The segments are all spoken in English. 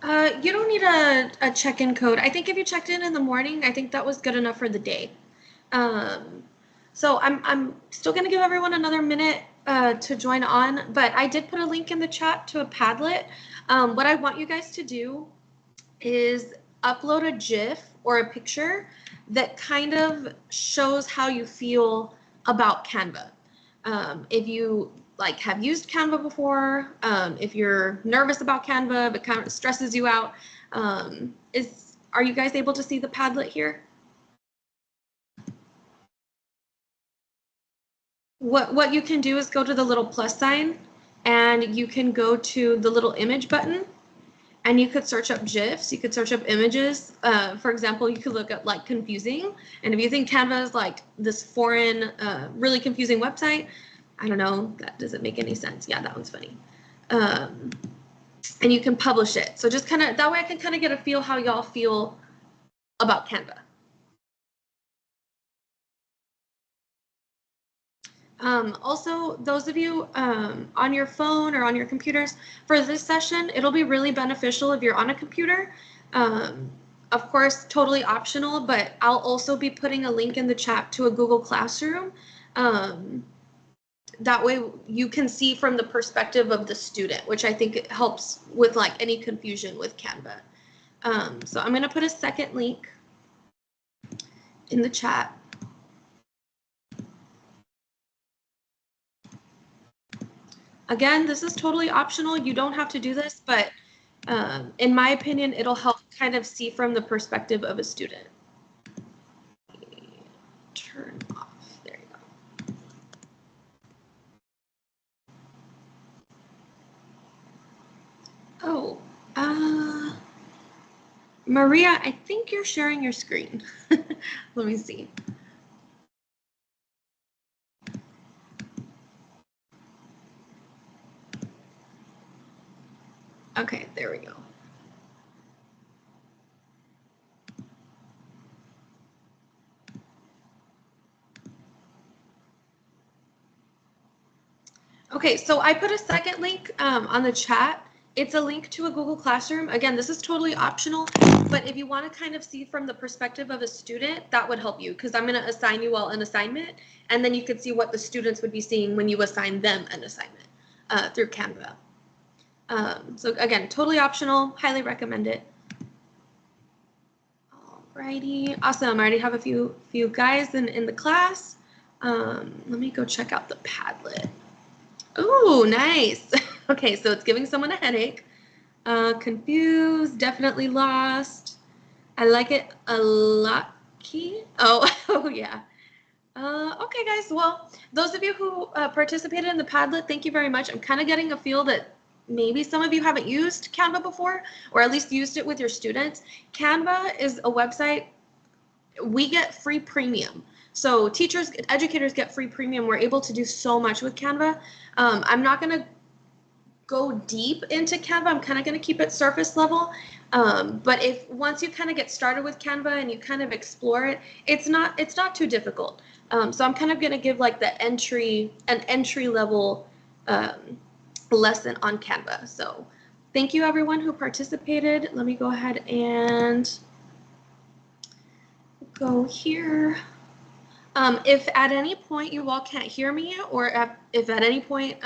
You don't need a check-in code. I think if you checked in the morning, I think that was good enough for the day. So I'm still going to give everyone another minute to join on, but I did put a link in the chat to a Padlet. What I want you guys to do is upload a GIF or a picture that kind of shows how you feel about Canva. If you have used Canva before, if you're nervous about Canva, if it kind of stresses you out, are you guys able to see the Padlet here? What you can do is go to the little plus sign and you can go to the little image button and you could search up GIFs, you could search up images. For example, you could look up like confusing. And if you think Canva is like this foreign, really confusing website, I don't know, that doesn't make any sense. Yeah, that one's funny. And you can publish it. So just kind of, that way I can kind of get a feel how y'all feel about Canva. Also, those of you on your phone or on your computers, for this session, it'll be really beneficial if you're on a computer. Of course, totally optional, but I'll also be putting a link in the chat to a Google Classroom. That way you can see from the perspective of the student, which I think it helps with like any confusion with Canva. So I'm going to put a second link in the chat. Again, this is totally optional. You don't have to do this, but in my opinion, it'll help kind of see from the perspective of a student. Turn off. There you go. Oh, Maria, I think you're sharing your screen. Let me see. Okay, there we go. Okay, so I put a second link on the chat. It's a link to a Google Classroom. Again, this is totally optional, but if you want to kind of see from the perspective of a student, that would help you because I'm going to assign you all an assignment, and then you could see what the students would be seeing when you assign them an assignment through Canva. So again, totally optional, highly recommend it. Alrighty, awesome. I already have a few guys in the class. Let me go check out the Padlet. Oh, nice. Okay, so it's giving someone a headache. Confused, definitely lost. I like it a lot. Oh, yeah. Okay, guys. Well, those of you who participated in the Padlet, thank you very much. I'm kind of getting a feel that maybe some of you haven't used Canva before, or at least used it with your students. Canva is a website. We get free premium. So teachers, educators get free premium. We're able to do so much with Canva. I'm not going to go deep into Canva. I'm kind of going to keep it surface level. But if once you kind of get started with Canva and you kind of explore it, it's not too difficult. So I'm kind of going to give like an entry level lesson on Canva. So thank you everyone who participated. Let me go ahead and go here. If at any point you all can't hear me, or if at any point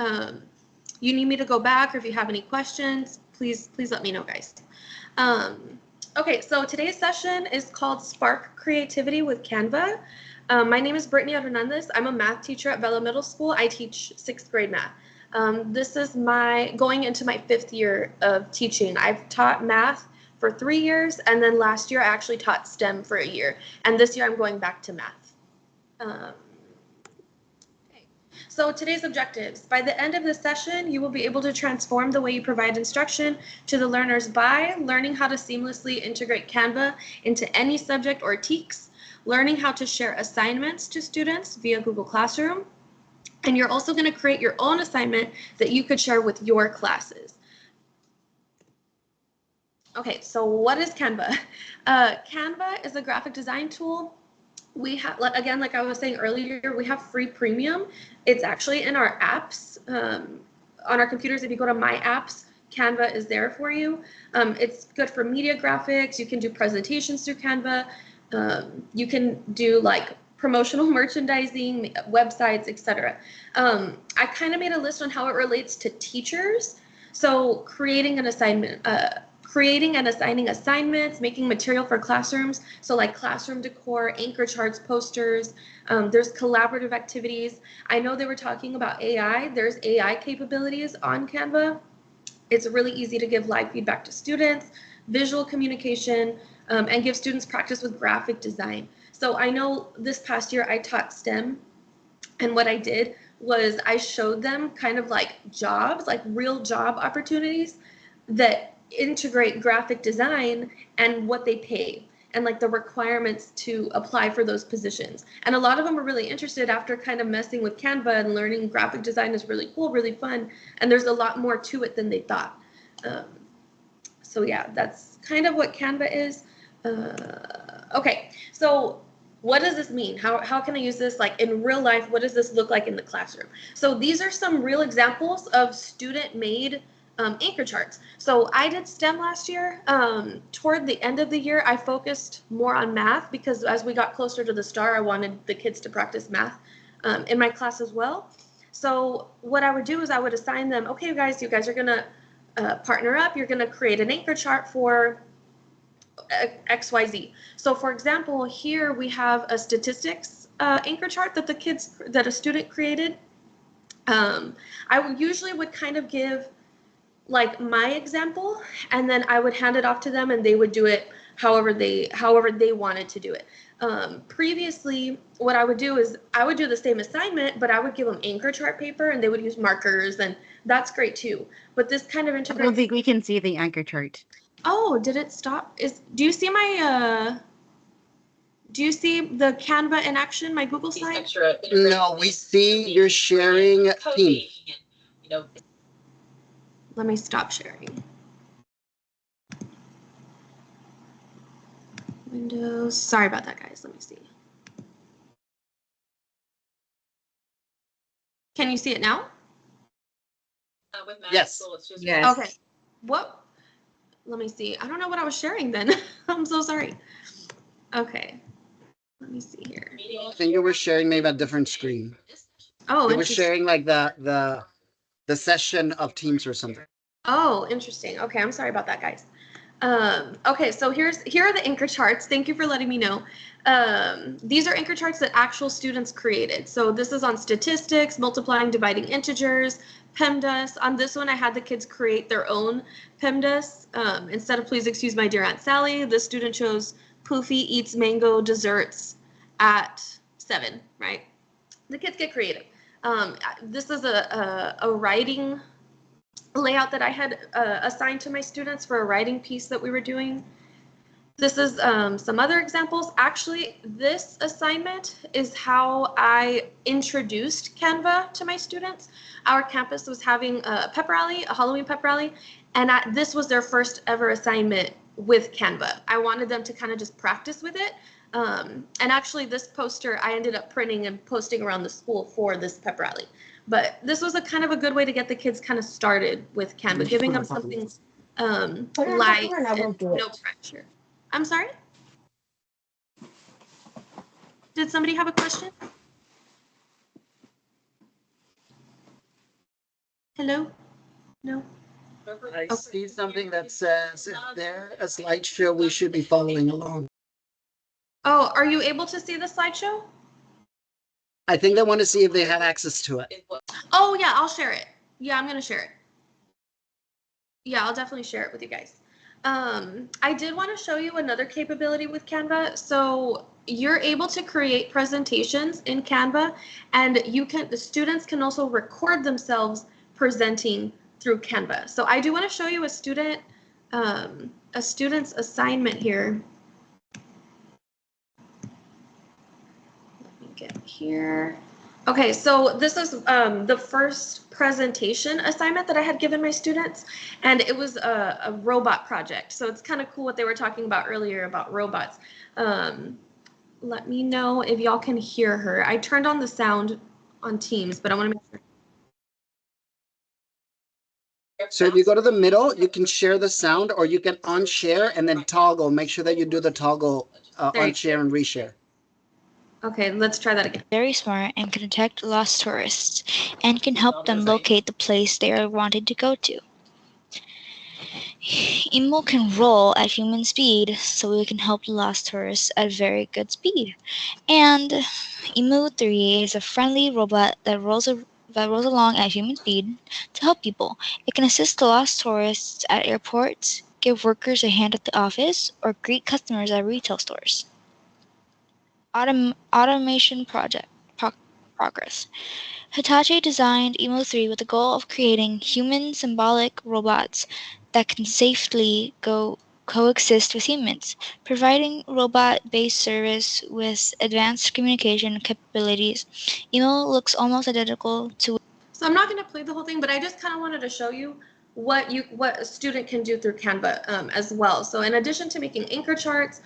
you need me to go back, or if you have any questions, please let me know, guys. Okay, so today's session is called Spark Creativity with Canva. My name is Brittany Hernandez. I'm a math teacher at Vela Middle School. I teach 6th grade math. This is going into my 5th year of teaching. I've taught math for 3 years, and then last year I actually taught STEM for a year, and this year I'm going back to math. Okay. So today's objectives. By the end of this session, you will be able to transform the way you provide instruction to the learners by learning how to seamlessly integrate Canva into any subject or TEKS, learning how to share assignments to students via Google Classroom, and you're also going to create your own assignment that you could share with your classes. Okay, so what is Canva? Canva is a graphic design tool. We have, again, like I was saying earlier, we have free premium. It's actually in our apps on our computers. If you go to My Apps, Canva is there for you. It's good for media graphics. You can do presentations through Canva. You can do like promotional merchandising, websites, etc. I kind of made a list on how it relates to teachers. So creating and assigning assignments, making material for classrooms. So like classroom decor, anchor charts, posters. There's collaborative activities. I know they were talking about AI. There's AI capabilities on Canva. It's really easy to give live feedback to students, visual communication, and give students practice with graphic design. So I know this past year I taught STEM, and what I did was I showed them kind of like jobs, like real job opportunities that integrate graphic design and what they pay and like the requirements to apply for those positions. And a lot of them were really interested after kind of messing with Canva and learning graphic design is really cool, really fun, and there's a lot more to it than they thought. So yeah, that's kind of what Canva is. Okay, so what does this mean? How can I use this like in real life? What does this look like in the classroom? So these are some real examples of student-made anchor charts. So I did STEM last year. Toward the end of the year, I focused more on math because as we got closer to the STAR, I wanted the kids to practice math in my class as well. So what I would do is I would assign them, okay, guys, you guys are gonna partner up. You're gonna create an anchor chart for XYZ. So for example, here we have a statistics anchor chart that a student created. I usually would kind of give like my example, and then I would hand it off to them and they would do it however they wanted to do it. Previously, what I would do is I would do the same assignment, but I would give them anchor chart paper and they would use markers, and that's great too. But this kind of integrates. I don't think we can see the anchor chart. Oh, did it stop? Do you see my do you see the Canva in action, my Google slide? No, we see you're sharing Teams. Let me stop sharing. Windows. Sorry about that, guys. Let me see. Can you see it now? Yes. Yes. Okay. What? Let me see. I don't know what I was sharing then. I'm so sorry. Okay. Let me see here. I think you were sharing maybe a different screen. Oh, You were sharing like the session of Teams or something. Oh, interesting. Okay, I'm sorry about that, guys. Okay, so here are the anchor charts. Thank you for letting me know. These are anchor charts that actual students created. So this is on statistics, multiplying, dividing integers, PEMDAS. On this one, I had the kids create their own PEMDAS. Instead of please excuse my dear Aunt Sally, the student chose Poofy eats mango desserts at 7, right? The kids get creative. This is a writing layout that I had assigned to my students for a writing piece that we were doing. This is some other examples. Actually, this assignment is how I introduced Canva to my students. Our campus was having a pep rally, a Halloween pep rally, and this was their first ever assignment with Canva. I wanted them to kind of just practice with it. And actually, this poster I ended up printing and posting around the school for this pep rally. But this was a kind of a good way to get the kids kind of started with Canva, giving them something light and no pressure. I'm sorry? Did somebody have a question? Hello? No? I see something that says if there's a slideshow, we should be following along. Oh, are you able to see the slideshow? I think they want to see if they have access to it. Oh, yeah, I'll share it. Yeah, I'm going to share it. Yeah, I'll definitely share it with you guys. I did want to show you another capability with Canva. So you're able to create presentations in Canva, and the students can also record themselves presenting through Canva. So I do want to show you a student's assignment here. Let me get here. Okay, so this is the first presentation assignment that I had given my students, and it was a robot project. So it's kind of cool what they were talking about earlier about robots. Let me know if y'all can hear her. I turned on the sound on Teams, but I want to make sure. So if you go to the middle, you can share the sound, or you can unshare and then toggle. Make sure that you do the toggle unshare and reshare. Okay, let's try that again. Very smart and can detect lost tourists and can help them locate the place they are wanting to go to. Emo can roll at human speed, so we can help the lost tourists at very good speed. And Emu 3 is a friendly robot that rolls along at human speed to help people. It can assist the lost tourists at airports, give workers a hand at the office, or greet customers at retail stores. Automation progress. Hitachi designed Emo 3 with the goal of creating human symbolic robots that can safely coexist with humans, providing robot-based service with advanced communication capabilities. Emo looks almost identical to. So I'm not going to play the whole thing, but I just kind of wanted to show you what a student can do through Canva as well. So in addition to making anchor charts,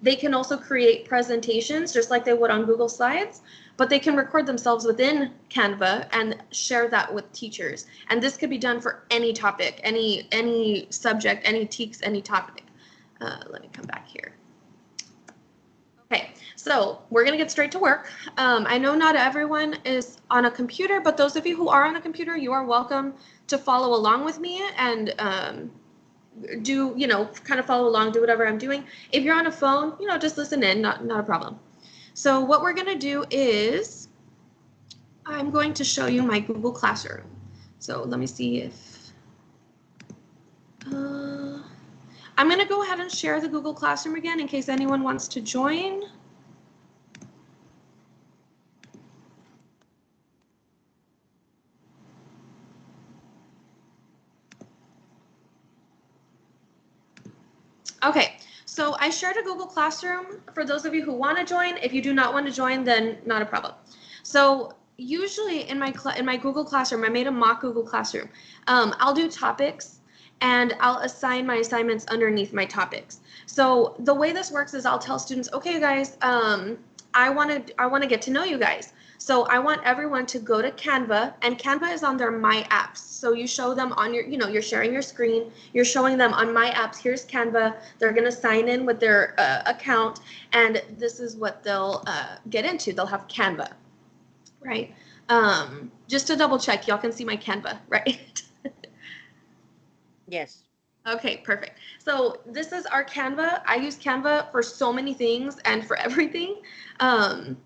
they can also create presentations just like they would on Google Slides, but they can record themselves within Canva and share that with teachers. And this could be done for any topic, any subject, any TEKS, any topic. Let me come back here. Okay, so we're going to get straight to work. I know not everyone is on a computer, but those of you who are on a computer, you are welcome to follow along with me and do, kind of follow along, do whatever I'm doing. If you're on a phone, just listen in, not a problem. So what we're going to do is I'm going to show you my Google Classroom. So let me see if I'm going to go ahead and share the Google Classroom again in case anyone wants to join. Okay, so I shared a Google Classroom for those of you who want to join. If you do not want to join, then not a problem. So usually in my Google Classroom, I made a mock Google Classroom. I'll do topics and I'll assign my assignments underneath my topics. So the way this works is I'll tell students, okay, guys, I want to get to know you guys. So I want everyone to go to Canva, and Canva is on their My Apps. So you show them on your, you're sharing your screen, you're showing them on My Apps, here's Canva, they're going to sign in with their account, and this is what they'll get into. They'll have Canva, right? Just to double check, y'all can see my Canva, right? Yes. Okay, perfect. So this is our Canva. I use Canva for so many things and for everything.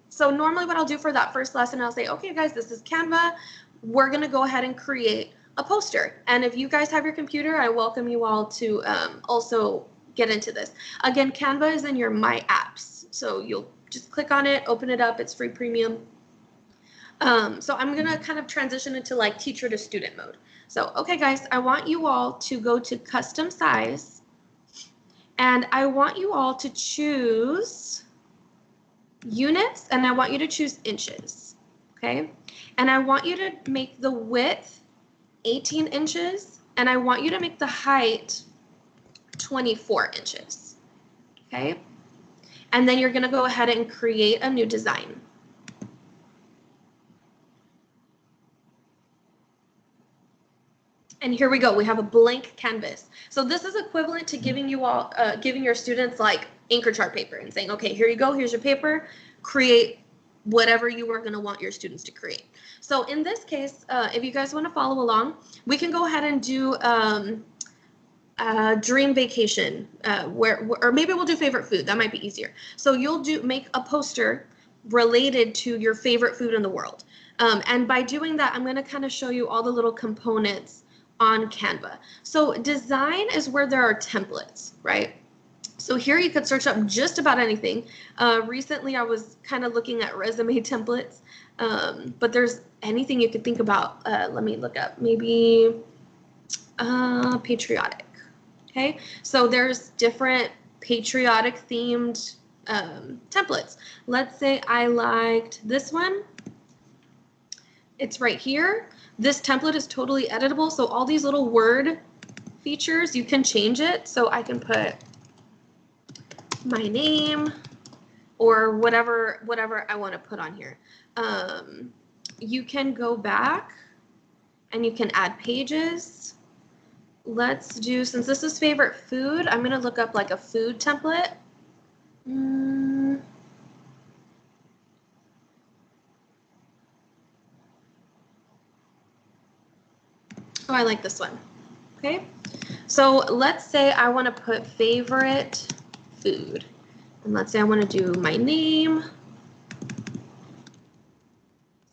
So normally what I'll do for that first lesson, I'll say, okay, guys, this is Canva. We're going to go ahead and create a poster. And if you guys have your computer, I welcome you all to also get into this. Again, Canva is in your My Apps. So you'll just click on it, open it up. It's free premium. So I'm going to kind of transition into like teacher to student mode. So, okay, guys, I want you all to go to custom size, and I want you all to choose units, and I want you to choose inches, okay? And I want you to make the width 18 inches, and I want you to make the height 24 inches, okay? And then you're going to go ahead and create a new design. And here we go. We have a blank canvas. So this is equivalent to giving you all, giving your students like anchor chart paper and saying, okay, here you go. Here's your paper. Create whatever you are going to want your students to create. So in this case, if you guys want to follow along, we can go ahead and do dream vacation, or maybe we'll do favorite food. That might be easier. So you'll make a poster related to your favorite food in the world. And by doing that, I'm going to kind of show you all the little components on Canva. So design is where there are templates, right? So here you could search up just about anything. Recently, I was kind of looking at resume templates, but there's anything you could think about. Let me look up maybe patriotic. Okay, so there's different patriotic themed templates. Let's say I liked this one. It's right here. This template is totally editable, so all these little word features, you can change it. So I can put my name or whatever I want to put on here. You can go back and you can add pages. Let's do, since this is favorite food, I'm going to look up like a food template. Oh, I like this one. Okay, so let's say I want to put favorite food, and let's say I want to do my name.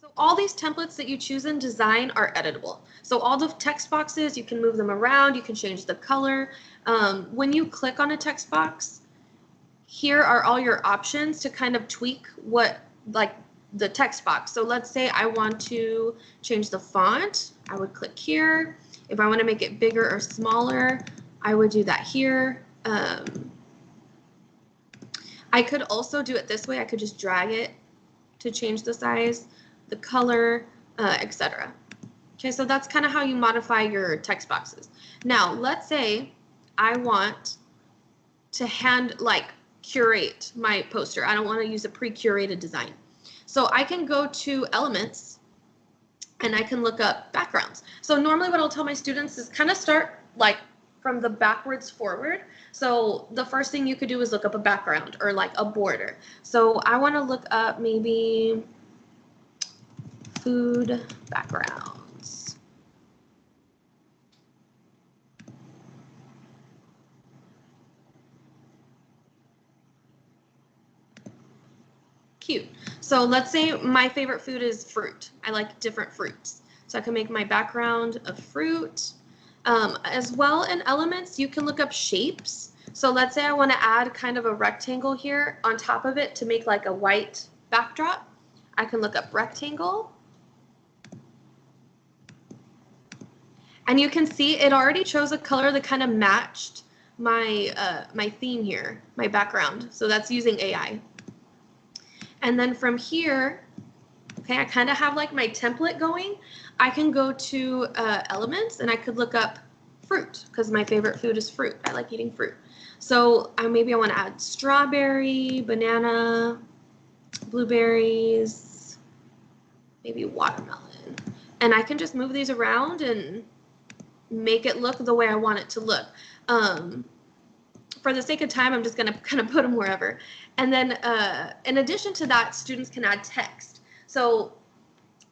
So all these templates that you choose in design are editable. So all the text boxes, you can move them around, you can change the color. When you click on a text box, here are all your options to kind of tweak what, like the text box. So let's say I want to change the font, I would click here. If I want to make it bigger or smaller, I would do that here. I could also do it this way. I could just drag it to change the size, the color, etc. Okay, so that's kind of how you modify your text boxes. Now, let's say I want to curate my poster. I don't want to use a pre-curated design. So I can go to Elements and I can look up backgrounds. So normally what I'll tell my students is kind of start like from the backwards forward. So the first thing you could do is look up a background or like a border. So I want to look up maybe food backgrounds. Cute. So let's say my favorite food is fruit. I like different fruits. So I can make my background of fruit. As well in Elements, you can look up shapes. So let's say I want to add kind of a rectangle here on top of it to make like a white backdrop. I can look up rectangle. And you can see it already chose a color that kind of matched my my theme here, my background. So that's using AI. And then from here, okay, I kind of have like my template going. I can go to Elements and I could look up fruit because my favorite food is fruit. I like eating fruit. So maybe I want to add strawberry, banana, blueberries, maybe watermelon. And I can just move these around and make it look the way I want it to look. For the sake of time, I'm just going to kind of put them wherever. And then in addition to that, students can add text. So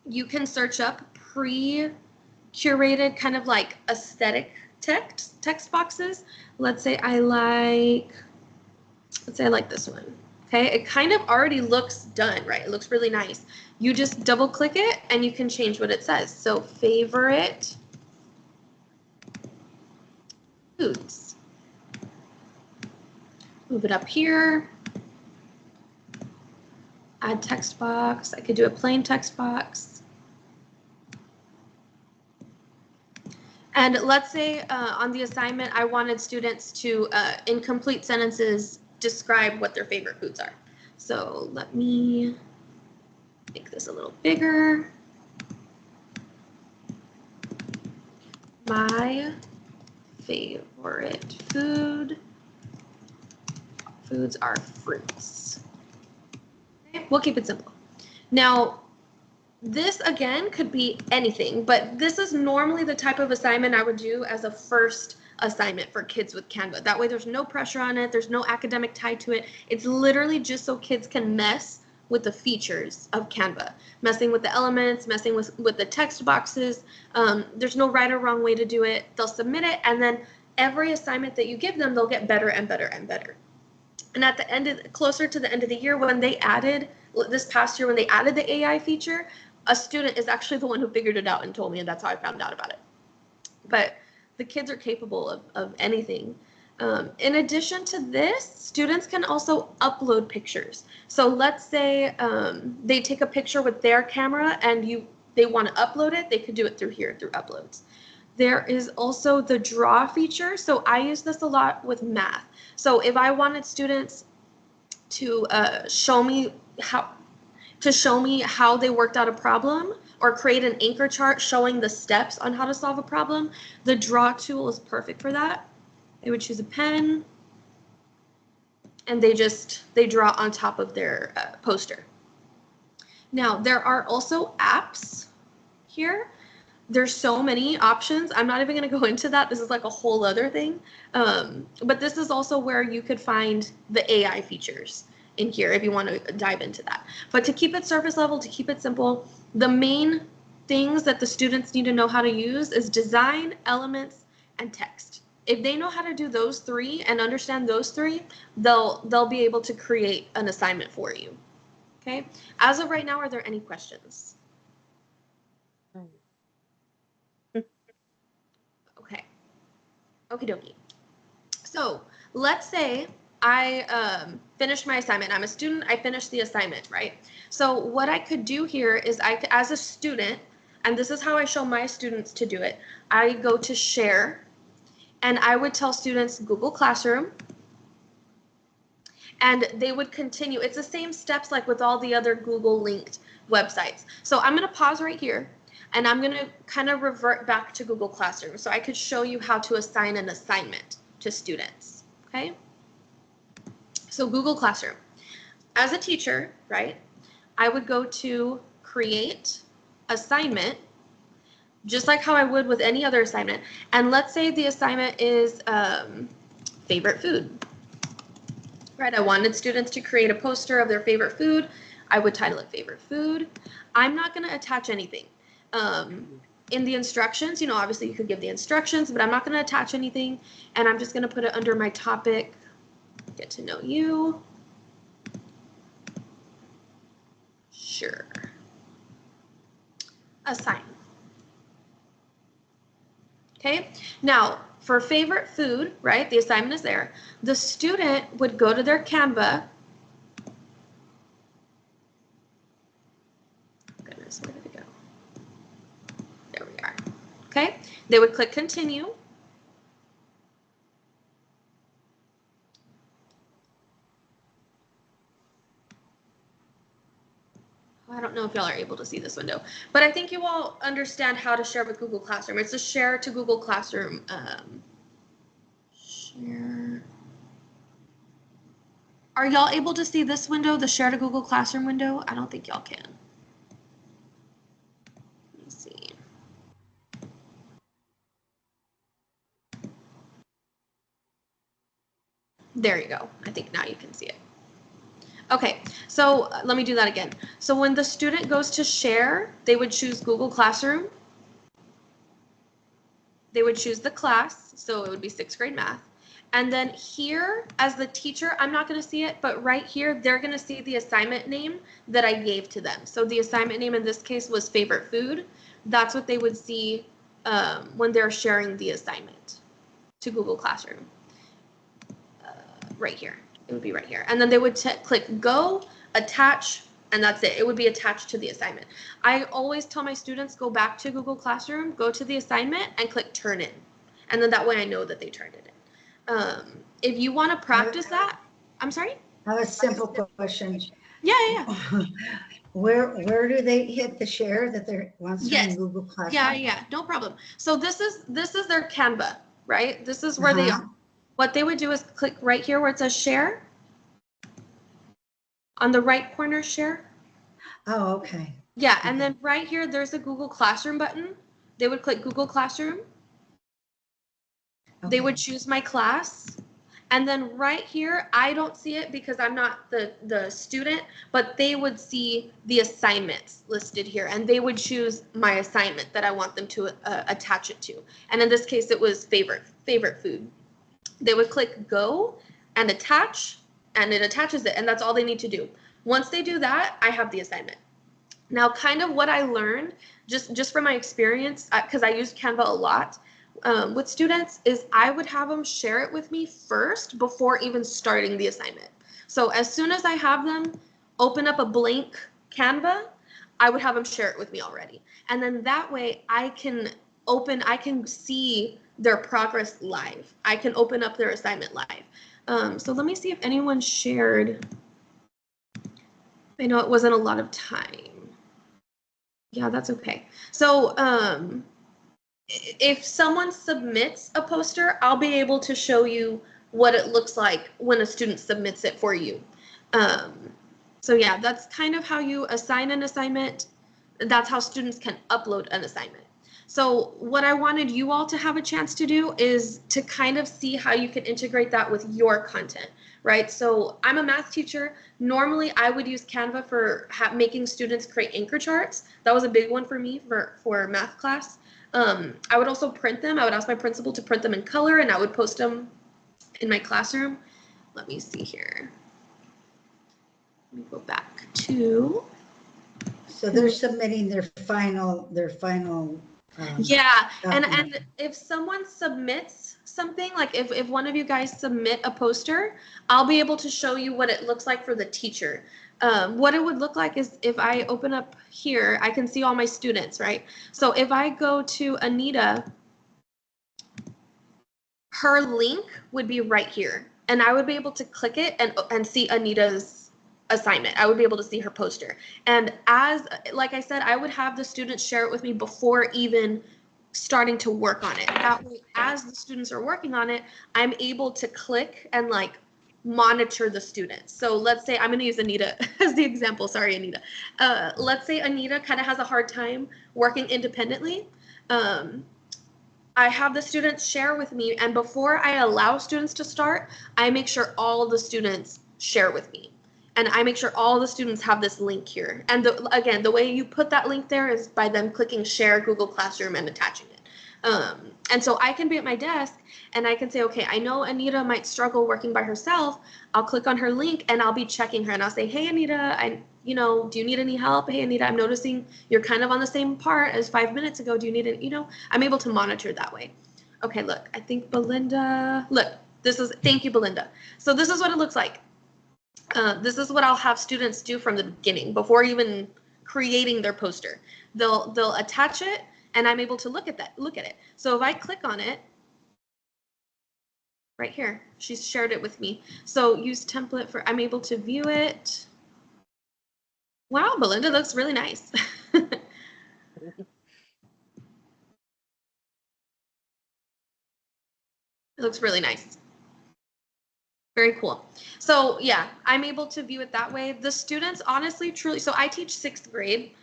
you can search up pre-curated kind of like aesthetic text boxes. Let's say I like this one. Okay, it kind of already looks done, right? It looks really nice. You just double click it and you can change what it says. So favorite foods. Move it up here. Add text box. I could do a plain text box. And let's say on the assignment, I wanted students to, in complete sentences, describe what their favorite foods are. So let me make this a little bigger. My favorite foods are fruits. Okay, we'll keep it simple. Now, this again could be anything, but this is normally the type of assignment I would do as a first assignment for kids with Canva. That way there's no pressure on it, there's no academic tie to it. It's literally just so kids can mess with the features of Canva, messing with the elements, messing with the text boxes. There's no right or wrong way to do it. They'll submit it, and then every assignment that you give them, they'll get better and better and better. And at the end closer to the end of the year, when they added, this past year, when they added the AI feature, a student is actually the one who figured it out and told me, and that's how I found out about it. But the kids are capable of anything. In addition to this, students can also upload pictures. So let's say they take a picture with their camera and they want to upload it, they could do it through here, through uploads. There is also the draw feature. So I use this a lot with math. So if I wanted students to show me how they worked out a problem or create an anchor chart showing the steps on how to solve a problem, the draw tool is perfect for that. They would choose a pen and they draw on top of their poster. Now, there are also apps here. there's so many options. I'm not even going to go into that. This is like a whole other thing. But this is also where you could find the AI features in here if you want to dive into that. But to keep it surface level, to keep it simple, the main things that the students need to know how to use is design, elements, and text. If they know how to do those three and understand those three, they'll be able to create an assignment for you. Okay? As of right now, are there any questions? Okay. Okie dokie. So let's say I finished my assignment. I'm a student. I finished the assignment, right? So what I could do here is as a student, and this is how I show my students to do it, I go to share, and I would tell students Google Classroom, and they would continue. It's the same steps like with all the other Google linked websites. So I'm going to pause right here, and I'm going to kind of revert back to Google Classroom so I could show you how to assign an assignment to students, okay? So Google Classroom. As a teacher, right, I would go to create assignment, just like how I would with any other assignment. And let's say the assignment is favorite food, right? I wanted students to create a poster of their favorite food. I would title it favorite food. I'm not going to attach anything. In the instructions, you know, obviously you could give the instructions, but I'm not going to attach anything. And I'm just going to put it under my topic, get to know you. Sure. Assign. Okay, now for favorite food, right, the assignment is there. The student would go to their Canva. Goodness, where did it go? There we are. Okay, they would click continue. I don't know if y'all are able to see this window, but I think you all understand how to share with Google Classroom. It's a share to Google Classroom. Share. Are y'all able to see this window, the share to Google Classroom window? I don't think y'all can. Let me see. There you go. I think now you can see it. Okay, so let me do that again. So when the student goes to share, they would choose Google Classroom. They would choose the class, so it would be 6th grade math. And then here, as the teacher, I'm not going to see it, but right here, they're going to see the assignment name that I gave to them. So the assignment name in this case was favorite food. That's what they would see when they're sharing the assignment to Google Classroom. Right here. It would be right here. And then they would click go, attach, and that's it. It would be attached to the assignment. I always tell my students, go back to Google Classroom, go to the assignment, and click turn in. And then that way I know that they turned it in. If you want to practice that, I'm sorry? I have a simple question. Yeah. Where do they hit the share that they're once they're in Yes. Google Classroom? Yeah, no problem. So this is their Canva, right? This is where they are. What they would do is click right here where it says share. On the right corner, share. Oh, okay. Yeah, and then right here, there's a Google Classroom button. They would click Google Classroom. They would choose my class. And then right here, I don't see it because I'm not the student, but they would see the assignments listed here, and they would choose my assignment that I want them to attach it to. And in this case, it was favorite food. They would click go and attach, and it attaches it, and that's all they need to do. Once they do that, I have the assignment. Now, kind of what I learned, just from my experience, because I use Canva a lot with students, is I would have them share it with me first before even starting the assignment. So as soon as I have them open up a blank Canva, I would have them share it with me already. And then that way I can see their progress live. I can open up their assignment live. So let me see if anyone shared. I know it wasn't a lot of time. Yeah, that's okay. So if someone submits a poster, I'll be able to show you what it looks like when a student submits it for you. So yeah, that's kind of how you assign an assignment. That's how students can upload an assignment. So what I wanted you all to have a chance to do is to kind of see how you can integrate that with your content, right? So I'm a math teacher. Normally I would use Canva for making students create anchor charts. That was a big one for me for math class. I would also print them. I would ask my principal to print them in color, and I would post them in my classroom. Let me see here. Let me go back to. So they're submitting their final. Yeah, and document. if someone submits something, like if one of you guys submit a poster, I'll be able to show you what it looks like for the teacher. What it would look like is if I open up here, I can see all my students, right? So if I go to Anita, her link would be right here, and I would be able to click it and see Anita's assignment. I would be able to see her poster. And like I said, I would have the students share it with me before even starting to work on it. That way, as the students are working on it, I'm able to click and like monitor the students. So let's say I'm going to use Anita as the example. Sorry, Anita. Let's say Anita kind of has a hard time working independently. I have the students share with me, and before I allow students to start, I make sure all the students share with me. And I make sure all the students have this link here. And again, the way you put that link there is by them clicking share Google Classroom and attaching it. And so I can be at my desk and I can say, okay, I know Anita might struggle working by herself. I'll click on her link and I'll be checking her and I'll say, hey, Anita, do you need any help? Hey, Anita, I'm noticing you're kind of on the same part as 5 minutes ago. Do you need it? I'm able to monitor that way. Okay, look, I think Belinda, look, thank you, Belinda. So this is what it looks like. This is what I'll have students do from the beginning before even creating their poster. They'll attach it and I'm able to look at it. So if I click on it, right here, she's shared it with me. So use template I'm able to view it. Wow, Belinda looks really nice. It looks really nice. Very cool. So yeah, I'm able to view it that way. The students, honestly, truly, so I teach 6th grade.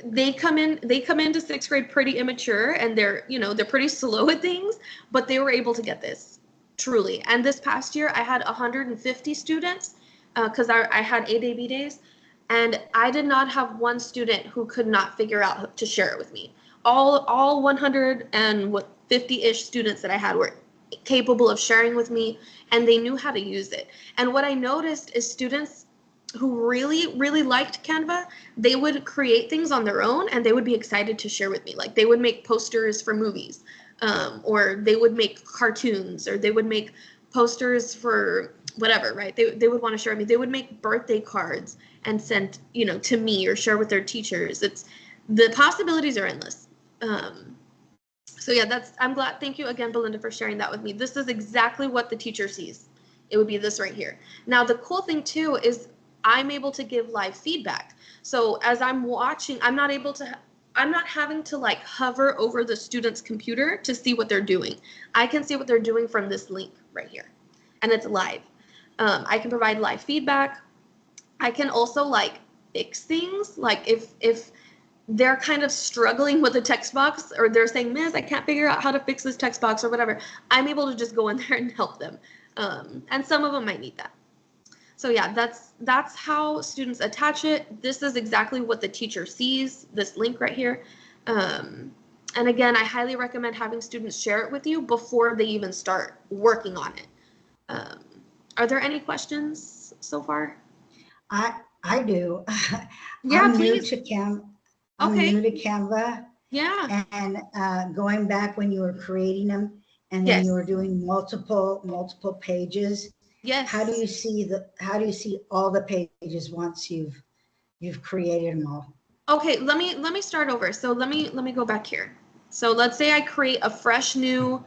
They come into 6th grade pretty immature and they're pretty slow at things, but they were able to get this, truly. And this past year I had 150 students because I had 8 AB days, and I did not have one student who could not figure out how to share it with me. All 150-ish students that I had were capable of sharing with me, and they knew how to use it. And what I noticed is students who really, really liked Canva, they would create things on their own and they would be excited to share with me. Like they would make posters for movies, or they would make cartoons, or they would make posters for whatever, right? They would want to share with me. They would make birthday cards and send, to me or share with their teachers. The possibilities are endless. So yeah, I'm glad. Thank you again, Belinda, for sharing that with me. This is exactly what the teacher sees. It would be this right here. Now, the cool thing too is I'm able to give live feedback. So as I'm watching, I'm not having to like hover over the student's computer to see what they're doing. I can see what they're doing from this link right here, and it's live. I can provide live feedback. I can also like fix things. Like if they're kind of struggling with a text box, or they're saying, Miss, I can't figure out how to fix this text box or whatever, I'm able to just go in there and help them. And some of them might need that. So yeah, that's how students attach it. This is exactly what the teacher sees, this link right here. And again, I highly recommend having students share it with you before they even start working on it. Are there any questions so far? I do. Yeah, I'm please. I'm new to Canva. Yeah. And going back when you were creating them, and then Yes. you were doing multiple pages. Yes. How do you see all the pages once you've created them all? Okay, let me start over. So let me go back here. So let's say I create a fresh new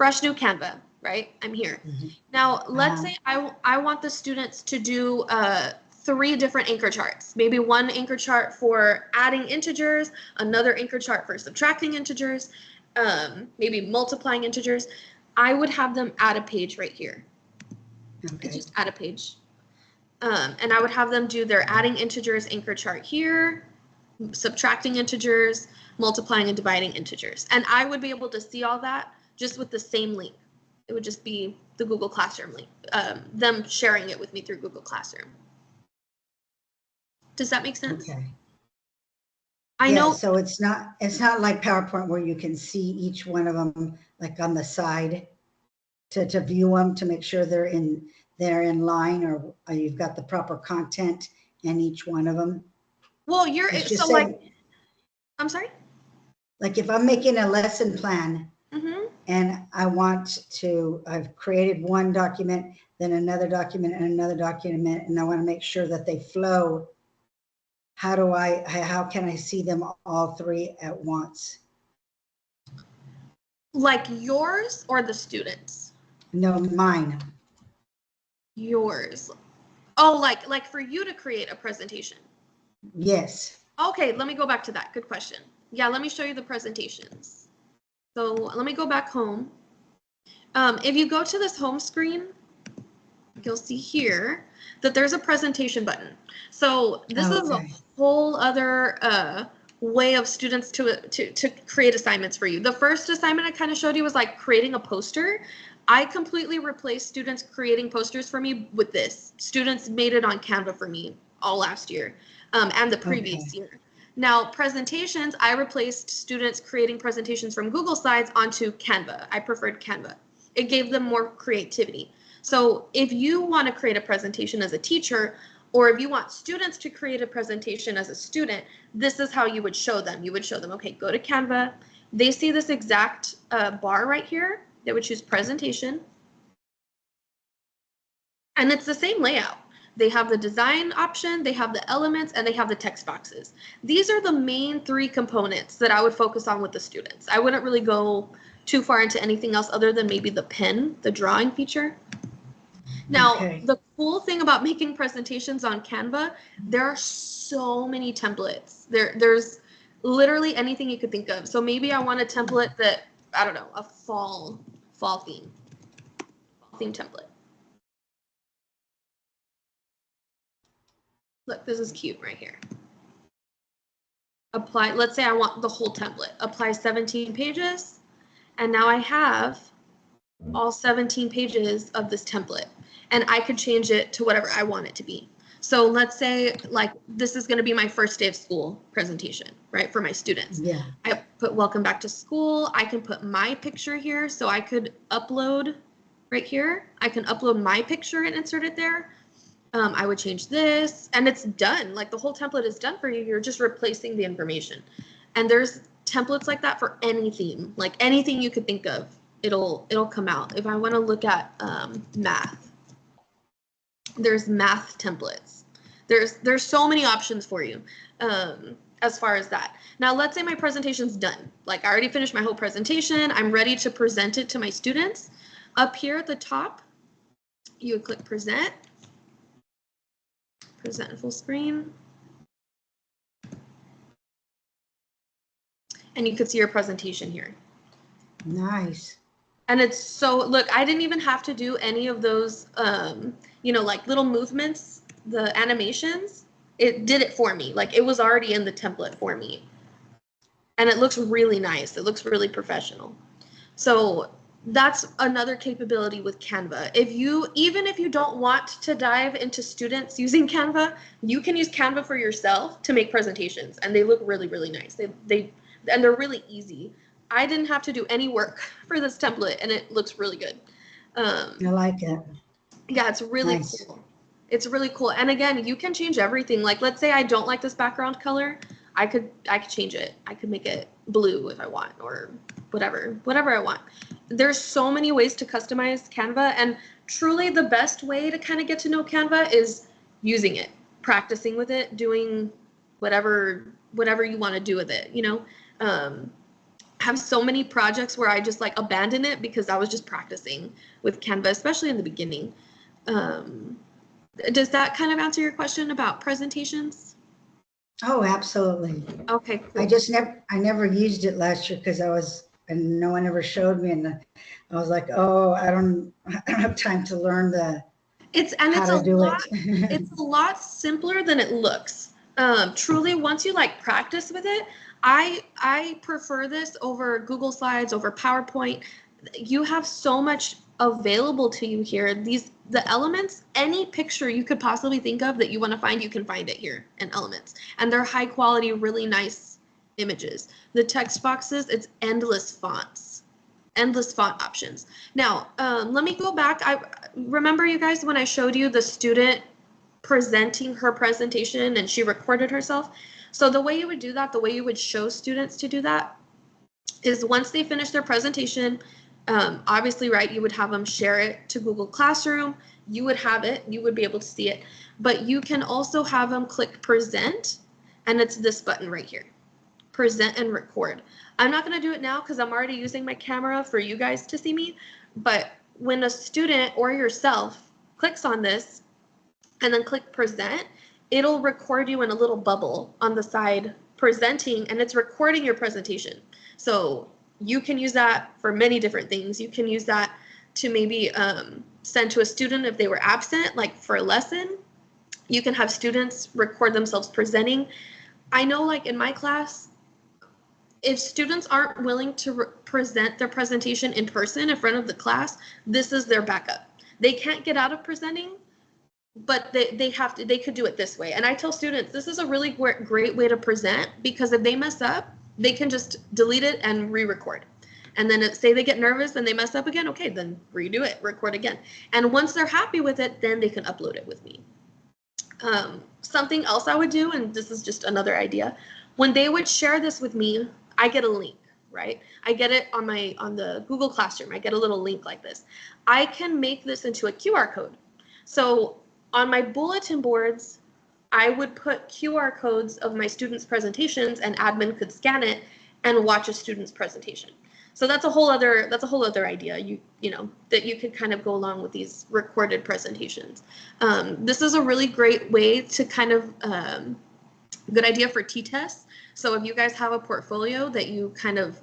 Canva, right? I'm here. Mm-hmm. Now let's say I want the students to do 3 different anchor charts. Maybe one anchor chart for adding integers, another anchor chart for subtracting integers, maybe multiplying integers. I would have them add a page right here. Okay. Just add a page. And I would have them do their adding integers anchor chart here, subtracting integers, multiplying and dividing integers. And I would be able to see all that just with the same link. It would just be the Google Classroom link, them sharing it with me through Google Classroom. Does that make sense? Okay. I Yeah, know. so it's not like PowerPoint where you can see each one of them like on the side to view them to make sure they're in line, or you've got the proper content in each one of them. Well, It's just so saying, like, I'm sorry? like if I'm making a lesson plan and I've created one document, then another document and another document, and I want to make sure that they flow. How can I see them all three at once? Like yours or the students? No, mine. Yours. Oh, like for you to create a presentation. Yes. Okay, let me go back to that. Good question. Yeah, let me show you the presentations. So let me go back home. If you go to this home screen, you'll see here that there's a presentation button. So this is a whole other way of students to create assignments for you. The first assignment I kind of showed you was like creating a poster. I completely replaced students creating posters for me with this. Students made it on Canva for me all last year and the previous year. Now, presentations, I replaced students creating presentations from Google Slides onto Canva. I preferred Canva. It gave them more creativity. So if you want to create a presentation as a teacher, or if you want students to create a presentation as a student, this is how you would show them. You would show them, okay, go to Canva. They see this exact bar right here. They would choose presentation. And it's the same layout. They have the design option, they have the elements, and they have the text boxes. These are the main three components that I would focus on with the students. I wouldn't really go too far into anything else other than maybe the pen, the drawing feature. Now, the cool thing about making presentations on Canva, there are so many templates. There's literally anything you could think of. So maybe I want a template that, I don't know, a fall theme template. Look, this is cute right here. Apply, let's say I want the whole template. Apply 17 pages, and now I have all 17 pages of this template, and I could change it to whatever I want it to be. So let's say like this is going to be my first day of school presentation, right, for my students. Yeah. I put welcome back to school. I can put my picture here, so I could upload right here. I can upload my picture and insert it there. I would change this, and it's done. Like the whole template is done for you. You're just replacing the information. And there's templates like that for any theme, like anything you could think of, it'll come out. If I want to look at math, there's math templates. There's so many options for you as far as that. Now let's say my presentation's done. Like I already finished my whole presentation. I'm ready to present it to my students. Up here at the top, you would click present. Present full screen. And you could see your presentation here. Nice. And it's so, look, I didn't even have to do any of those, you know, like little movements, the animations. It did it for me. Like it was already in the template for me. And it looks really nice. It looks really professional. So that's another capability with Canva. Even if you don't want to dive into students using Canva, you can use Canva for yourself to make presentations, and they look really, really nice. And they're really easy. I didn't have to do any work for this template, and it looks really good. I like it. Yeah, it's really cool. It's really cool. And again, you can change everything. Like, let's say I don't like this background color. I could change it. I could make it blue if I want, or whatever I want. There's so many ways to customize Canva, and truly the best way to kind of get to know Canva is using it, practicing with it, doing whatever you want to do with it, you know. Have so many projects where I just like abandon it because I was just practicing with Canva, especially in the beginning. Does that kind of answer your question about presentations? Oh, absolutely. Okay, cool. I never used it last year because and no one ever showed me, and I was like, oh, I don't have time to learn it's a lot simpler than it looks. Truly, once you like practice with it, I prefer this over Google Slides, over PowerPoint. You have so much available to you here. The elements, any picture you could possibly think of that you want to find, you can find it here in Elements. And they're high quality, really nice images. The text boxes, it's endless fonts, endless font options. Now, let me go back. I remember, you guys, when I showed you the student presenting her presentation and she recorded herself. So the way you would do that, the way you would show students to do that, is once they finish their presentation, obviously, right, you would have them share it to Google Classroom. You would have it, you would be able to see it, but you can also have them click present, and it's this button right here, present and record. I'm not going to do it now because I'm already using my camera for you guys to see me, but when a student or yourself clicks on this and then click present, it'll record you in a little bubble on the side presenting, and it's recording your presentation. So you can use that for many different things. You can use that to maybe send to a student if they were absent, like for a lesson. You can have students record themselves presenting. I know, like in my class, if students aren't willing to present their presentation in person in front of the class, this is their backup. They can't get out of presenting, but they could do it this way. And I tell students, this is a really great way to present, because if they mess up, they can just delete it and re-record. And then say they get nervous and they mess up again, okay, then redo it, record again. And once they're happy with it, then they can upload it with me. Something else I would do, and this is just another idea, when they would share this with me, I get a link, right? I get it on the Google Classroom. I get a little link like this. I can make this into a QR code. So on my bulletin boards, I would put QR codes of my students' presentations, and admin could scan it and watch a student's presentation. So that's a whole other idea, you know, that you could kind of go along with these recorded presentations. This is a really great way to kind of, good idea for t-tests. So if you guys have a portfolio that you kind of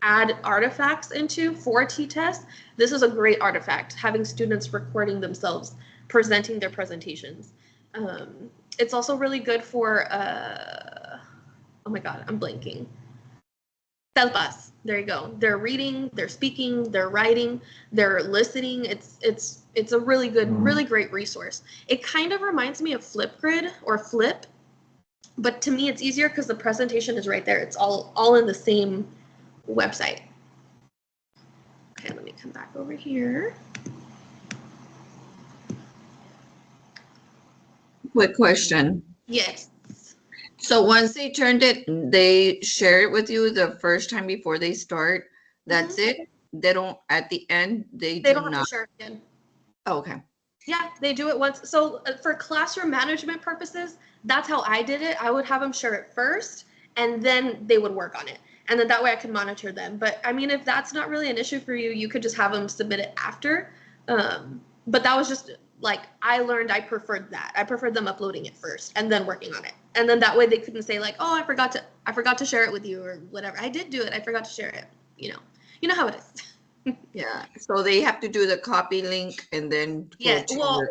add artifacts into for t-tests, this is a great artifact, having students recording themselves presenting their presentations. It's also really good for, oh my God, I'm blanking. Telpas, there you go. They're reading, they're speaking, they're writing, they're listening. It's a really good, really great resource. It kind of reminds me of Flipgrid or Flip, but to me it's easier because the presentation is right there. It's all in the same website. Okay, let me come back over here. Quick question. Yes. So once they turned it, they share it with you the first time before they start. That's it. They don't, at the end, they don't have not. to share it again. Oh, okay. Yeah, they do it once. So for classroom management purposes, that's how I did it. I would have them share it first, and then they would work on it. And then that way I could monitor them. But I mean, if that's not really an issue for you, you could just have them submit it after. But that was just like, I learned I preferred that. I preferred them uploading it first and then working on it. And then that way they couldn't say like, oh, I forgot to share it with you or whatever. I did do it. I forgot to share it. You know how it is. Yeah. So they have to do the copy link and then. Yeah. Well,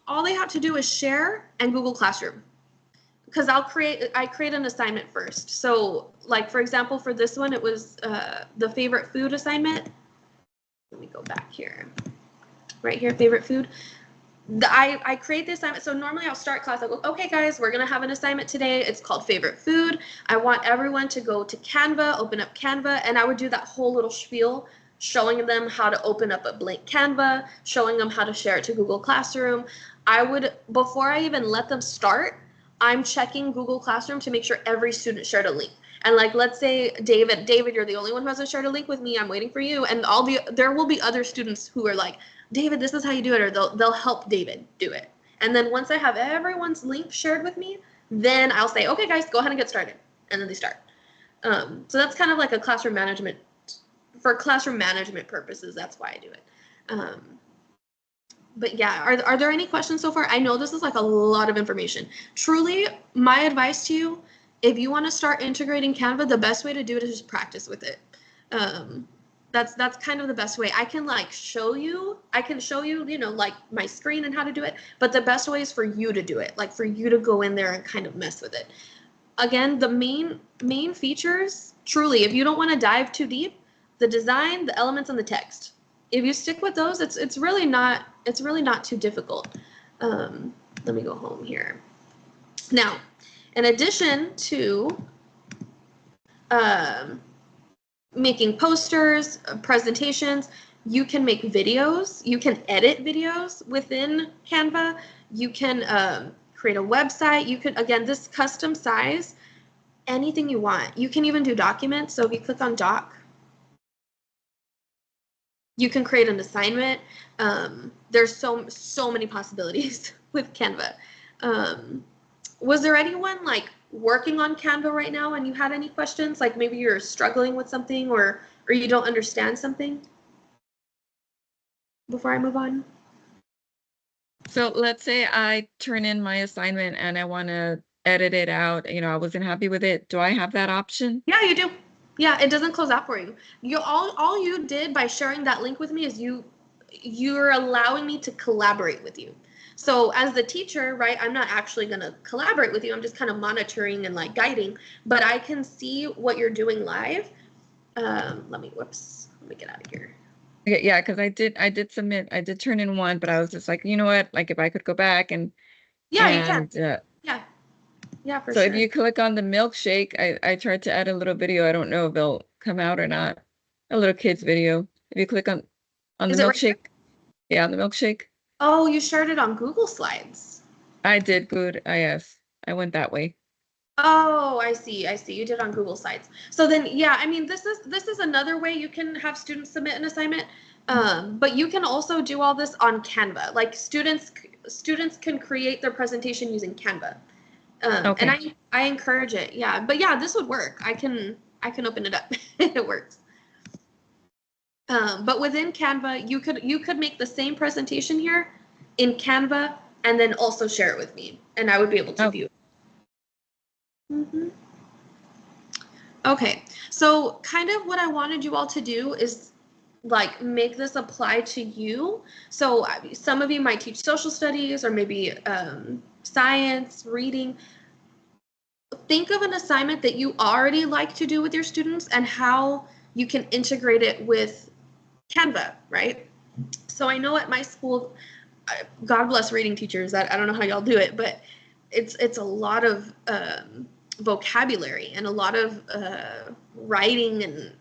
all they have to do is share and Google Classroom. Because I create an assignment first. So like, for example, for this one, it was the favorite food assignment. Let me go back here. Right here, favorite food. I create the assignment. So normally I'll start class. I go, okay, guys, we're going to have an assignment today. It's called favorite food. I want everyone to go to Canva, open up Canva. And I would do that whole little spiel, showing them how to open up a blank Canva, showing them how to share it to Google Classroom. Before I even let them start, I'm checking Google Classroom to make sure every student shared a link. And like, let's say David, you're the only one who hasn't shared a link with me. I'm waiting for you. And there will be other students who are like, David, this is how you do it, or they'll help David do it. And then once I have everyone's link shared with me, then I'll say, okay, guys, go ahead and get started. And then they start. So that's kind of like a classroom management, for classroom management purposes, that's why I do it. But yeah, are there any questions so far? I know this is like a lot of information. Truly, my advice to you, if you want to start integrating Canva, the best way to do it is just practice with it. That's kind of the best way. I can show you, you know, like my screen and how to do it, but the best way is for you to do it, like for you to go in there and kind of mess with it. again, the main features, truly, if you don't want to dive too deep, the design, the elements, and the text. If you stick with those, it's really not too difficult. Let me go home here. Now, in addition to making posters, presentations, you can make videos, you can edit videos within Canva, you can create a website, you can, again, this custom size, anything you want. You can even do documents, so if you click on doc, you can create an assignment. There's so many possibilities with Canva. Was there anyone like working on Canva right now and you had any questions? Like maybe you're struggling with something or you don't understand something? Before I move on. So let's say I turn in my assignment and I want to edit it out. You know, I wasn't happy with it. Do I have that option? Yeah, you do. Yeah, it doesn't close out for you. All you did by sharing that link with me is you're allowing me to collaborate with you. So as the teacher, right, I'm not actually going to collaborate with you. I'm just kind of monitoring and like guiding, but I can see what you're doing live. Let me get out of here. Okay, yeah, because I did submit, I did turn in one, but I was just like, you know what, like if I could go back and Yeah, and, you can. Yeah, for so sure. if you click on the milkshake, I tried to add a little video. I don't know if they'll come out or not. A little kid's video. If you click on the Is it right milkshake, yeah, on the milkshake. Oh, you shared it on Google Slides. I did good. Yes, I went that way. Oh, I see. You did on Google Slides. So then, yeah, I mean, this is another way you can have students submit an assignment. But you can also do all this on Canva. Like students can create their presentation using Canva. Okay. And I encourage it. Yeah, but yeah, this would work. I can open it up. It works. But within Canva, you could make the same presentation here in Canva and then also share it with me, and I would be able to view it. Okay, so kind of what I wanted you all to do is like make this apply to you. So some of you might teach social studies or maybe science, reading. Think of an assignment that you already like to do with your students and how you can integrate it with Canva, right? So I know at my school, God bless reading teachers. I don't know how y'all do it, but it's a lot of vocabulary and a lot of writing and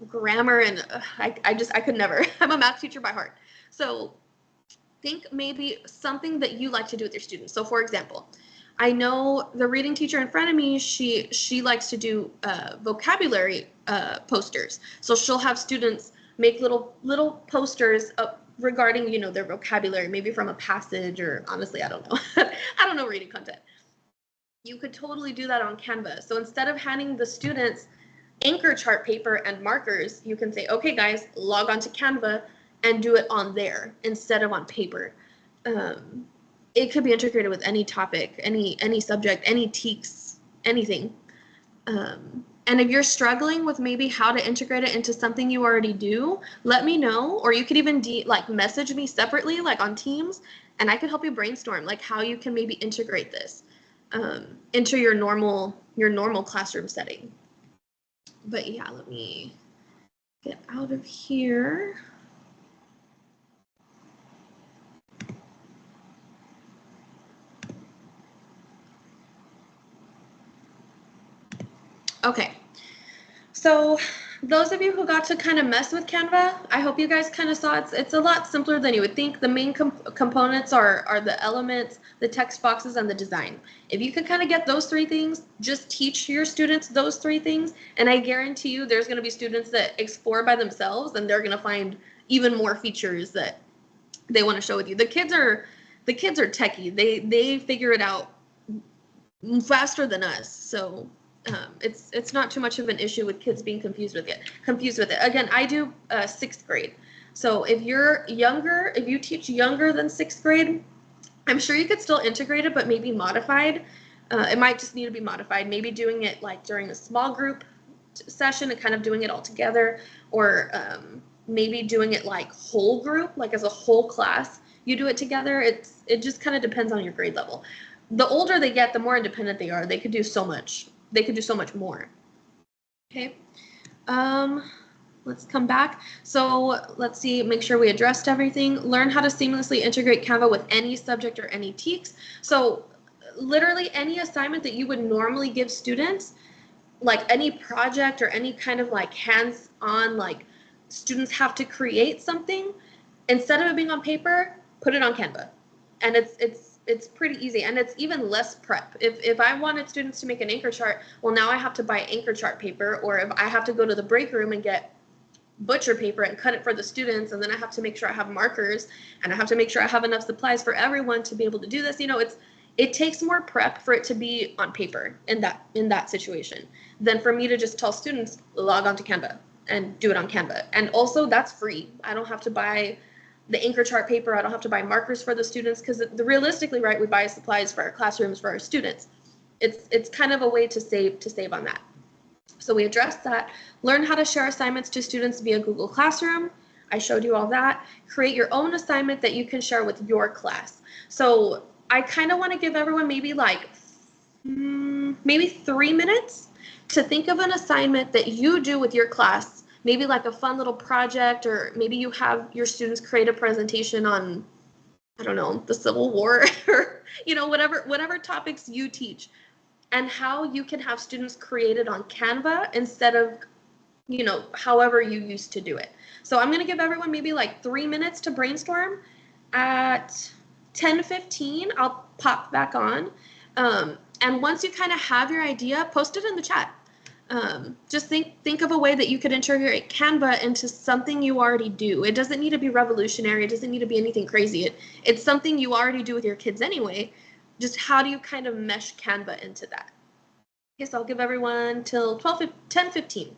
grammar, and I could never. I'm a math teacher by heart. So think maybe something that you like to do with your students. So for example, I know the reading teacher in front of me, she likes to do vocabulary posters. So she'll have students make little posters regarding their vocabulary, maybe from a passage, or honestly, I don't know. I don't know reading content. You could totally do that on Canva. So instead of handing the students anchor chart paper and markers, you can say, okay guys, log on to Canva and do it on there instead of on paper. It could be integrated with any topic, any subject, any TEKS, anything. And if you're struggling with maybe how to integrate it into something you already do, let me know, or you could even message me separately, like on Teams, and I could help you brainstorm like how you can maybe integrate this into your normal classroom setting. But yeah, let me get out of here. Okay, so those of you who got to kind of mess with Canva, I hope you guys kind of saw it's a lot simpler than you would think. The main components are the elements, the text boxes, and the design. If you can kind of get those three things, just teach your students those three things, and I guarantee you there's going to be students that explore by themselves and they're going to find even more features that they want to show with you. The kids are techie. They figure it out faster than us. So it's not too much of an issue with kids being confused with it. Again, I do 6th grade. So if you're younger, if you teach younger than 6th grade, I'm sure you could still integrate it, but maybe modified. It might just need to be modified. Maybe doing it like during a small group session and kind of doing it all together, or maybe doing it like whole group, like as a whole class. You do it together. It just kind of depends on your grade level. the older they get, the more independent they are. They could do so much. They could do so much more. Okay. Let's come back. So let's see, make sure we addressed everything. Learn how to seamlessly integrate Canva with any subject or any TEKS. So literally any assignment that you would normally give students, like any project or any kind of like hands-on, like students have to create something, instead of it being on paper, put it on Canva. And it's pretty easy, and it's even less prep. If I wanted students to make an anchor chart, well, now I have to buy anchor chart paper, or if I have to go to the break room and get butcher paper and cut it for the students, and then I have to make sure I have markers, and I have to make sure I have enough supplies for everyone to be able to do this. You know, it takes more prep for it to be on paper in that situation than for me to just tell students log on to Canva and do it on Canva. And also that's free. I don't have to buy the anchor chart paper. I don't have to buy markers for the students, because realistically, right, we buy supplies for our classrooms for our students. It's kind of a way to save on that. So we addressed that. Learn how to share assignments to students via Google Classroom. I showed you all that. Create your own assignment that you can share with your class. So I kind of want to give everyone maybe like maybe 3 minutes to think of an assignment that you do with your class. Maybe like a fun little project, or maybe you have your students create a presentation on, I don't know, the Civil War, or, you know, whatever topics you teach, and how you can have students create it on Canva instead of, you know, however you used to do it. So I'm going to give everyone maybe like 3 minutes to brainstorm. At 10:15, I'll pop back on. And once you kind of have your idea, post it in the chat. Just think of a way that you could integrate Canva into something you already do. It doesn't need to be revolutionary. It doesn't need to be anything crazy. It's something you already do with your kids anyway. Just how do you kind of mesh Canva into that? Yes, I'll give everyone till 10:15.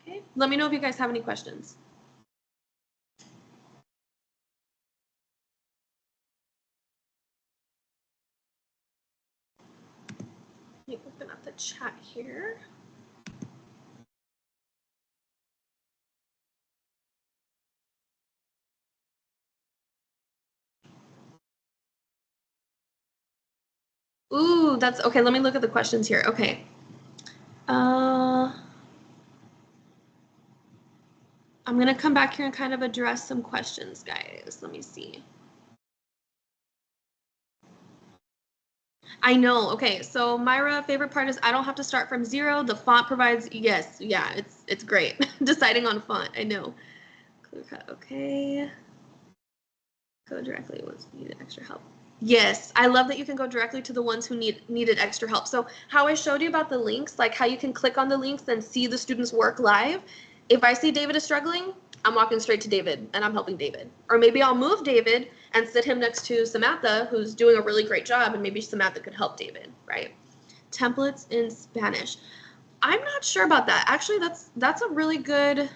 Okay, let me know if you guys have any questions. Let me open up the chat here. Ooh, that's okay. Let me look at the questions here. Okay. I'm going to come back here and kind of address some questions, guys. Let me see. I know. Okay, so Myra, favorite part is I don't have to start from zero. The font provides, yes, yeah, it's great. Deciding on font, I know. Okay. Go directly once you need extra help. Yes, I love that you can go directly to the ones who needed extra help. So how I showed you about the links, like how you can click on the links and see the students' work live. If I see David is struggling, I'm walking straight to David and I'm helping David. Or maybe I'll move David and sit him next to Samantha, who's doing a really great job, and maybe Samantha could help David, right? Templates in Spanish. I'm not sure about that. Actually, that's a really good...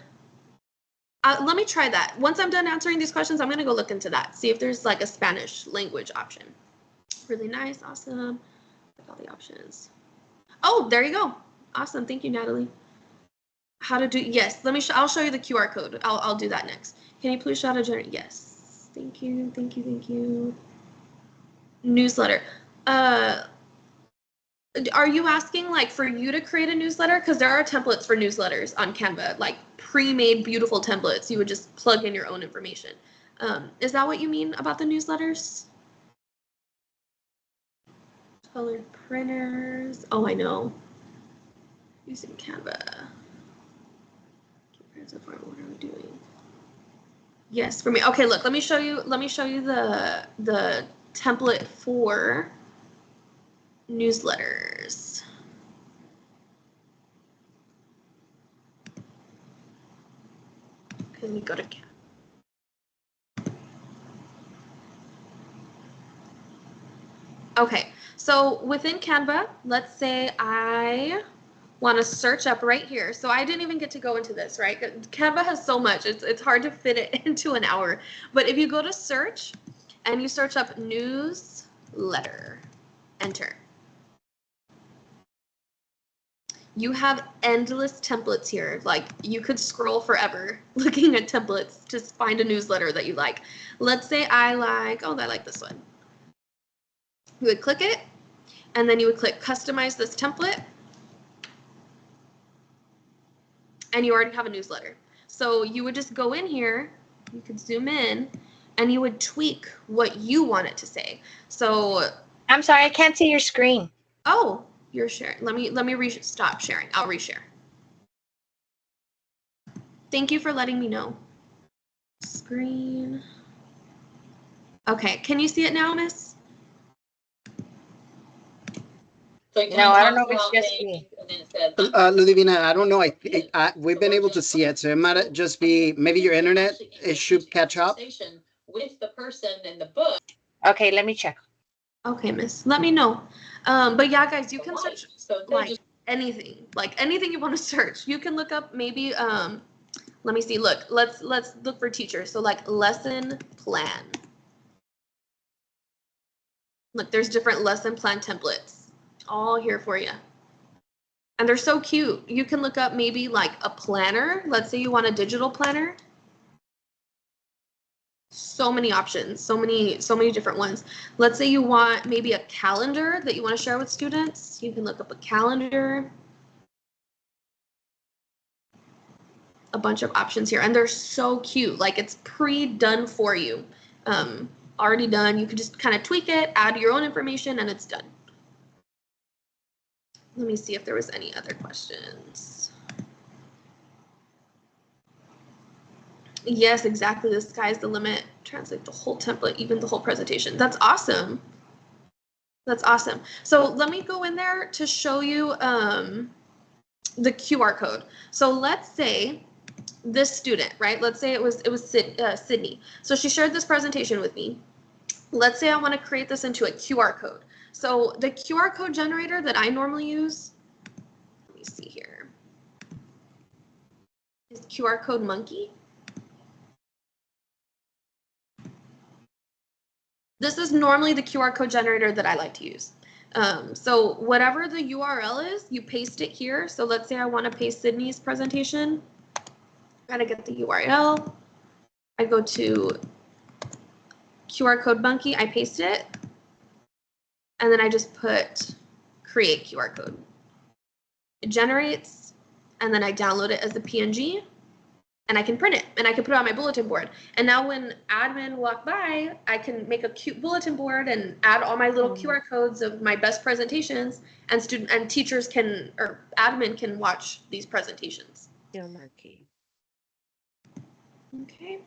let me try that. Once I'm done answering these questions, I'm going to go look into that. See if there's like a Spanish language option. Really nice. Awesome. Look at all the options. Oh, there you go. Awesome. Thank you, Natalie. How to do, yes, let me, I'll show you the QR code. I'll do that next. Can you please show how to generate? Yes. Thank you. Thank you. Thank you. Newsletter. Are you asking like for you to create a newsletter? Because there are templates for newsletters on Canva, like pre-made beautiful templates. You would just plug in your own information. Is that what you mean about the newsletters? Colored printers. Oh, I know. Using Canva. What are we doing? Yes, for me. Okay, look. Let me show you the template for newsletters. Okay, let me go to Canva. Okay, so within Canva, let's say I want to search up right here. So I didn't even get to go into this, right? Canva has so much. It's hard to fit it into an hour. But if you go to search and you search up newsletter, enter. You have endless templates here. Like you could scroll forever looking at templates to find a newsletter that you like. Let's say I like, oh, I like this one. You would click it, and then you would click customize this template, and you already have a newsletter. So you would just go in here, you could zoom in, and you would tweak what you want it to say. So I'm sorry, I can't see your screen. oh, you're sharing. Let me stop sharing. I'll reshare. Thank you for letting me know. Screen. Okay, can you see it now, Miss? No, I don't know if it's just me. Ludivina, I don't know. We've been able to see it, so it might just be maybe your internet. It should catch up. With the person in the book. Okay, let me check. Okay, Miss. Let me know. But yeah, guys, you can search like anything you want to search. You can look up maybe let me see. Look, let's look for teachers. So like lesson plan. Look, there's different lesson plan templates all here for you. And they're so cute. You can look up maybe like a planner. Let's say you want a digital planner. So many options, so many different ones. Let's say you want maybe a calendar that you want to share with students. You can look up a calendar. A bunch of options here, and they're so cute. Like it's pre-done for you, already done. You can just kind of tweak it, add your own information, and it's done. Let me see if there was any other questions. Yes, exactly. The sky's the limit. Translate the whole template, even the whole presentation. That's awesome. That's awesome. So let me go in there to show you the QR code. So let's say this student, right? Let's say it was Sydney. So she shared this presentation with me. Let's say I want to create this into a QR code. So the QR code generator that I normally use, let me see here, is QR Code Monkey. This is normally the QR code generator that I like to use. So whatever the URL is, you paste it here. So let's say I want to paste Sydney's presentation. Gotta get the URL. I go to QR Code Monkey, I paste it, and then I just put create QR code. It generates, and then I download it as a PNG, and I can print it, and I can put it on my bulletin board. And now when admin walk by, I can make a cute bulletin board and add all my little QR codes of my best presentations, and student and teachers can, or admin can watch these presentations. Yeah, Marky. Okay.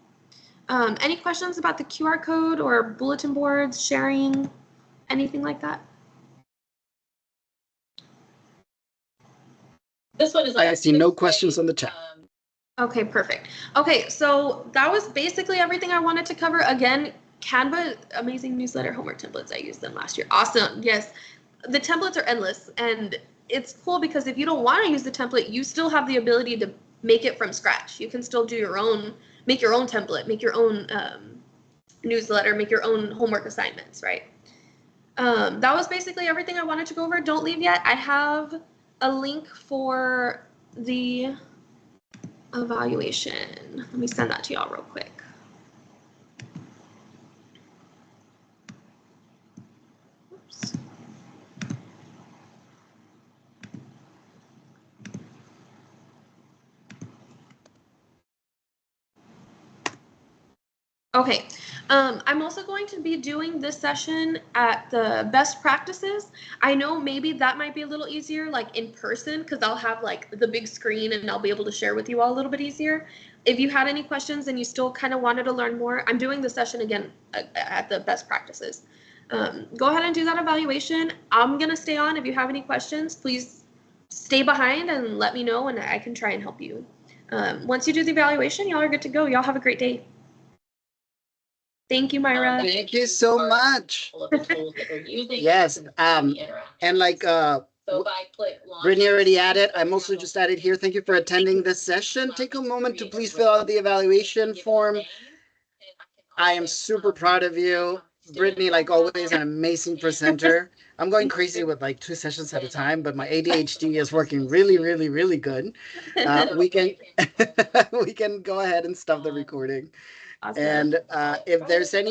Any questions about the QR code or bulletin boards, sharing, anything like that? This one is. I see no questions on the chat. Okay, perfect. Okay, so that was basically everything I wanted to cover. Again, Canva, amazing newsletter homework templates. I used them last year. Awesome. Yes, the templates are endless, and it's cool because if you don't want to use the template, you still have the ability to make it from scratch. You can still do your own, make your own template, make your own newsletter, make your own homework assignments, right? That was basically everything I wanted to go over. Don't leave yet. I have a link for the evaluation. Let me send that to y'all real quick. Oops. Okay, I'm also going to be doing this session at the best practices. I know maybe that might be a little easier like in person because I'll have like the big screen and I'll be able to share with you all a little bit easier. If you had any questions and you still kind of wanted to learn more, I'm doing the session again at the best practices. Go ahead and do that evaluation. I'm gonna stay on. If you have any questions, please stay behind and let me know and I can try and help you. Once you do the evaluation, y'all are good to go. Y'all have a great day. Thank you, Myra. Thank you so much. Yes, and like Brittany already added, I mostly just added here. Thank you for attending this session. Take a moment to please fill out the evaluation form. I am super proud of you. Brittany, like always, an amazing presenter. I'm going crazy with like 2 sessions at a time, but my ADHD is working really, really, really good. We can we can go ahead and stop the recording. Awesome. And if there's any